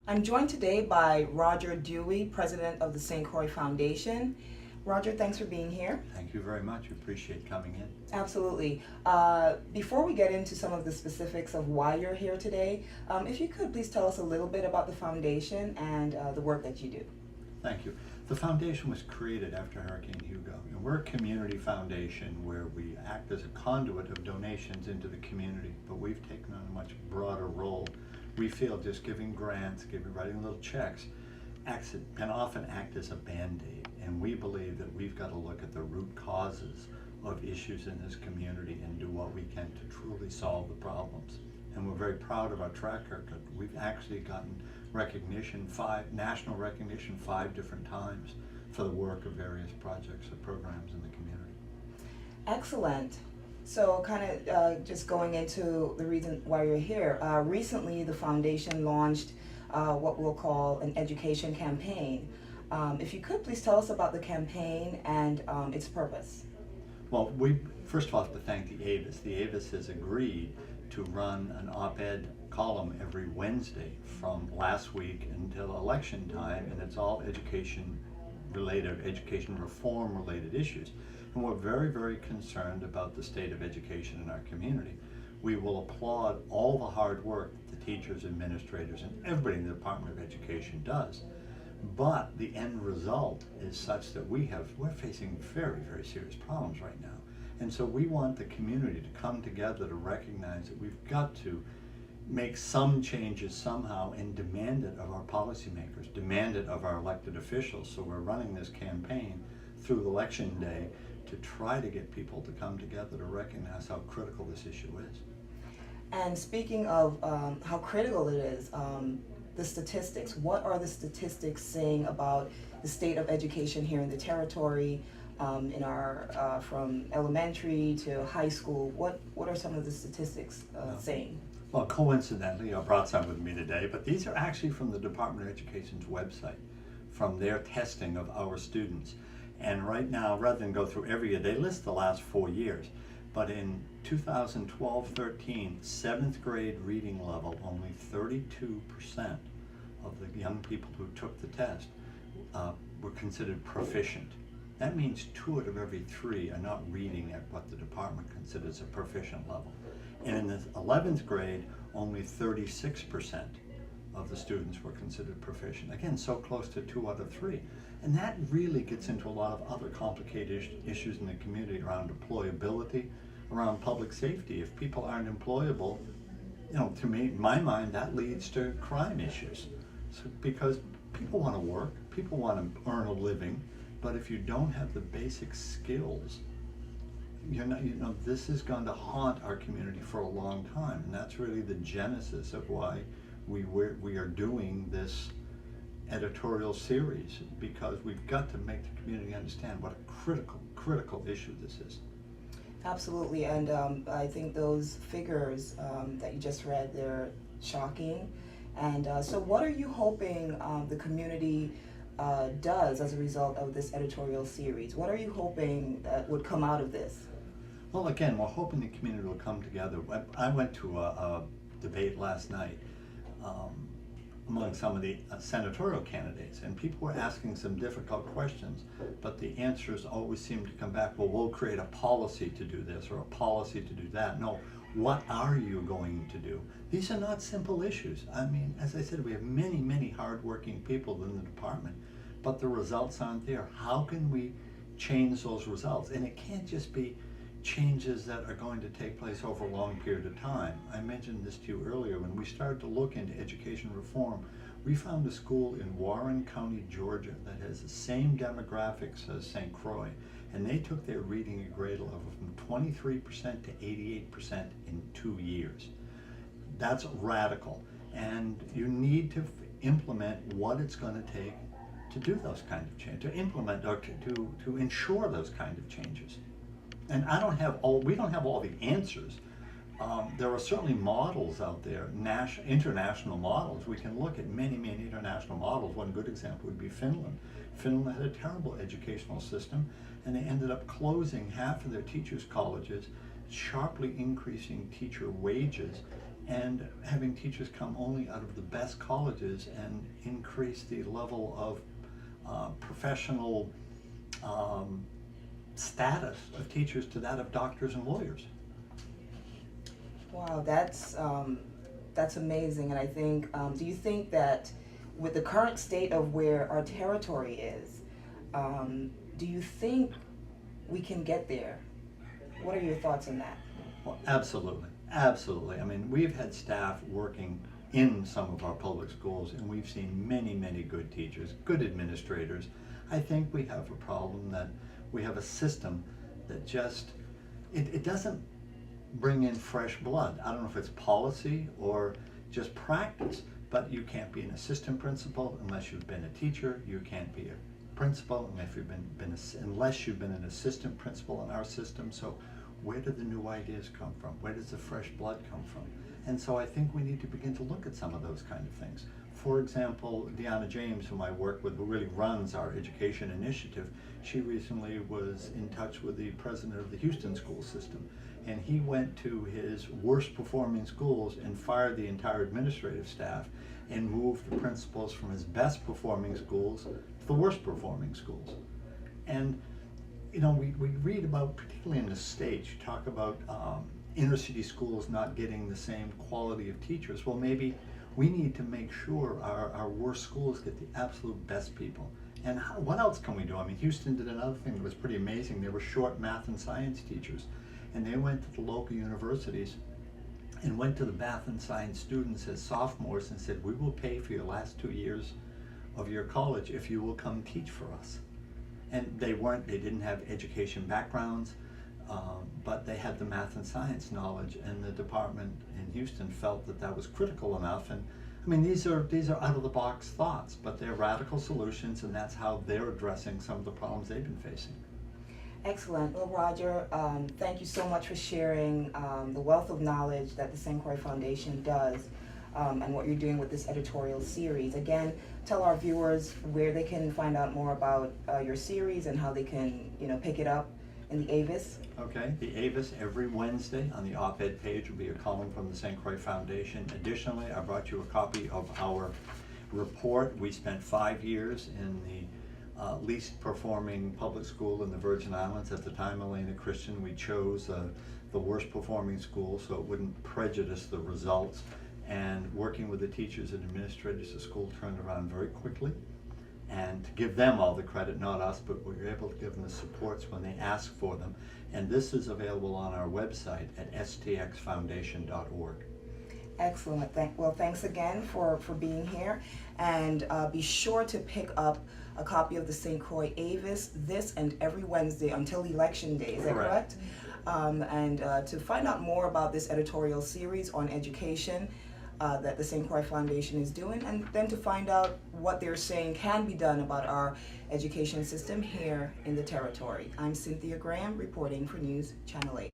I'm joined today by Roger Dewey, President of the ST.Croix Foundation. Roger, thanks for being here. Thank you very much. Appreciate coming in. Absolutely. Before we get into some of the specifics of why you're here today, if you could please tell us a little bit about the foundation and the work that you do. Thank you. The foundation was created after Hurricane Hugo. And we're a community foundation where we act as a conduit of donations into the community, but we've taken on a much broader role. We feel just giving grants, writing little checks, can often act as a Band-Aid. And we believe that we've got to look at the root causes of issues in this community and do what we can to truly solve the problems. And we're very proud of our track record. We've actually gotten recognition, national recognition 5 different times for the work of various projects or programs in the community. Excellent. So kind of just going into the reason why you're here, recently the foundation launched what we'll call an education campaign. If you could please tell us about the campaign and its purpose. Well, we first of all have to thank the AVIS. The AVIS has agreed to run an op-ed column every Wednesday from last week until election time, and it's all education related, education reform related issues. And we're very, very concerned about the state of education in our community. We will applaud all the hard work that the teachers, administrators, and everybody in the Department of Education does. But the end result is such that we're facing very, very serious problems right now. And so we want the community to come together to recognize that we've got to make some changes somehow and demand it of our policymakers, demand it of our elected officials. So we're running this campaign through Election Day to try to get people to come together to recognize how critical this issue is. And speaking of how critical it is, the statistics, what are the statistics saying about the state of education here in the territory, in our from elementary to high school? What are some of the statistics saying? Well, coincidentally, I brought some with me today, but these are actually from the Department of Education's website, from their testing of our students. And right now, rather than go through every year, they list the last 4 years. But in 2012-13, 7th grade reading level, only 32% of the young people who took the test were considered proficient. That means 2 out of every 3 are not reading at what the department considers a proficient level. And in the 11th grade, only 36% of the students were considered proficient. Again, so close to 2 out of 3. And that really gets into a lot of other complicated issues in the community around employability, around public safety. If people aren't employable, to me, in my mind, that leads to crime issues. So, because people want to work, people want to earn a living, but if you don't have the basic skills, this is going to haunt our community for a long time. And that's really the genesis of why we are doing this editorial series, because we've got to make the community understand what a critical issue this is. Absolutely, and I think those figures that you just read, they're shocking. And so what are you hoping the community does as a result of this editorial series? What are you hoping that would come out of this? Well, again, we're hoping the community will come together. I went to a debate last night among some of the senatorial candidates, and people were asking some difficult questions, but the answers always seem to come back, well, we'll create a policy to do this or a policy to do that. No, what are you going to do? These are not simple issues. I mean, as I said, we have many, many hardworking people in the department, but the results aren't there. How can we change those results? And it can't just be changes that are going to take place over a long period of time. I mentioned this to you earlier. When we started to look into education reform, we found a school in Warren County, Georgia that has the same demographics as ST.Croix, and they took their reading and grade level from 23% to 88% in 2 years. That's radical, and you need to implement what it's going to take to do those kind of changes, to implement or to ensure those kind of changes. And we don't have all the answers. There are certainly models out there, international models. We can look at many, many international models. One good example would be Finland. Finland had a terrible educational system, and they ended up closing half of their teachers' colleges, sharply increasing teacher wages, and having teachers come only out of the best colleges and increase the level of professional status of teachers to that of doctors and lawyers. Wow, that's amazing. And I think, do you think that with the current state of where our territory is, do you think we can get there? What are your thoughts on that? Well, absolutely, absolutely. I mean, we've had staff working in some of our public schools, and we've seen many, many good teachers, good administrators. I think we have a problem that we have a system that just, it doesn't bring in fresh blood. I don't know if it's policy or just practice, but you can't be an assistant principal unless you've been a teacher. You can't be a principal unless you've been an assistant principal in our system. So where do the new ideas come from? Where does the fresh blood come from? And so I think we need to begin to look at some of those kind of things. For example, Deanna James, whom I work with, who really runs our education initiative, she recently was in touch with the president of the Houston school system. And he went to his worst performing schools and fired the entire administrative staff and moved the principals from his best performing schools to the worst performing schools. And you know, we read about, particularly in the States, you talk about inner city schools not getting the same quality of teachers. Well, maybe we need to make sure our worst schools get the absolute best people. And what else can we do? I mean, Houston did another thing that was pretty amazing. They were short math and science teachers. And they went to the local universities and went to the math and science students as sophomores and said, we will pay for your last 2 years of your college if you will come teach for us. And they didn't have education backgrounds, but they had the math and science knowledge, and the department in Houston felt that that was critical enough. And I mean, these are out of the box thoughts, but they're radical solutions, and that's how they're addressing some of the problems they've been facing. Excellent. Well, Roger, thank you so much for sharing the wealth of knowledge that the ST.Croix Foundation does and what you're doing with this editorial series. Again, tell our viewers where they can find out more about your series and how they can, pick it up in the Avis. Okay, the Avis every Wednesday on the op-ed page will be a column from the ST.Croix Foundation. Additionally, I brought you a copy of our report. We spent 5 years in the least performing public school in the Virgin Islands. At the time, Elena Christian, we chose the worst performing school so it wouldn't prejudice the results. And working with the teachers and administrators, the school turned around very quickly. And to give them all the credit, not us, but we were able to give them the supports when they asked for them. And this is available on our website at stxfoundation.org. Excellent. Well, thanks again for being here. And be sure to pick up a copy of the ST.Croix Avis this and every Wednesday until Election Day. Is that correct? And to find out more about this editorial series on education that the ST.Croix Foundation is doing, and then to find out what they're saying can be done about our education system here in the territory. I'm Cynthia Graham reporting for News Channel 8.